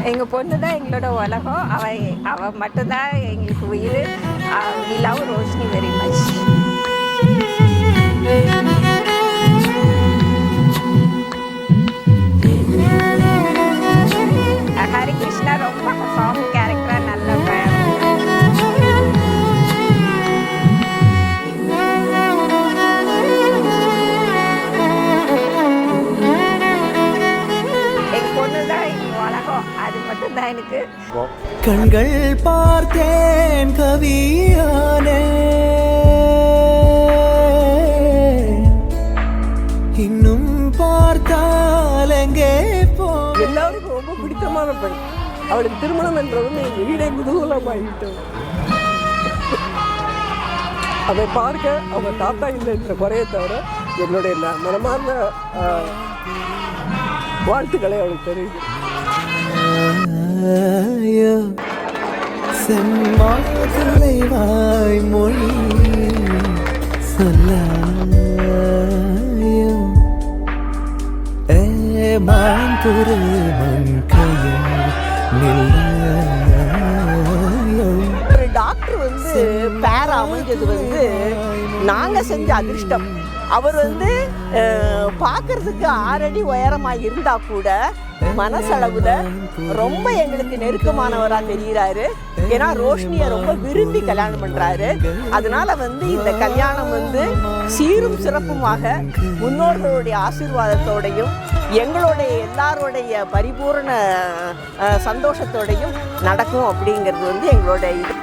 எங்கள் பொண்ணு தான் எங்களோட உலகம். அவள் மட்டும்தான் எங்களுக்கு உயிர். We love Roshini very much. Harikrishna ரொம்ப சாஃப்ட் கேரக்டராக நல்ல எங்கள் பொண்ணு தான் எங்கள் உலகம். அது மட்டும்தான் எனக்கு. கண்கள் பார்த்தேன் கவியானே, இன்னும் பார்த்தால் எங்கே போ. எல்லாருக்கும் ரொம்ப பிடித்தமான பெண். அவளுக்கு திருமணம் என்றது எங்கள் வீடே குதூகலமாகிவிட்டது. அதை பார்க்க அவள் தாத்தா இல்லை என்ற குறையை தவிர என்னுடைய மனமார்ந்த வாழ்த்துக்களை அவளுக்கு தெரிவிக்கிறேன். செம்மாதுளை வாய்மொழி சொல்லாயோ, மாந்துரு மண்கையில் நில்லாயோ. ஒரு டாக்டர் பேர் அமைஞ்சது நாங்கள் செஞ்ச அதிர்ஷ்டம். அவர் பார்க்கறதுக்கு 6 அடி உயரமாக இருந்தா கூட மனசளவுல ரொம்ப எங்களுக்கு நெருக்கமானவராக தெரிகிறாரு. ஏன்னா ரோஷினியை ரொம்ப விரும்பி கல்யாணம் பண்றாரு. அதனால இந்த கல்யாணம் சீரும் சிறப்புமாக முன்னோர்களுடைய ஆசீர்வாதத்தோடையும் எங்களுடைய எல்லாருடைய பரிபூர்ண சந்தோஷத்தோடையும் நடக்கும் அப்படிங்கிறது எங்களோட இது.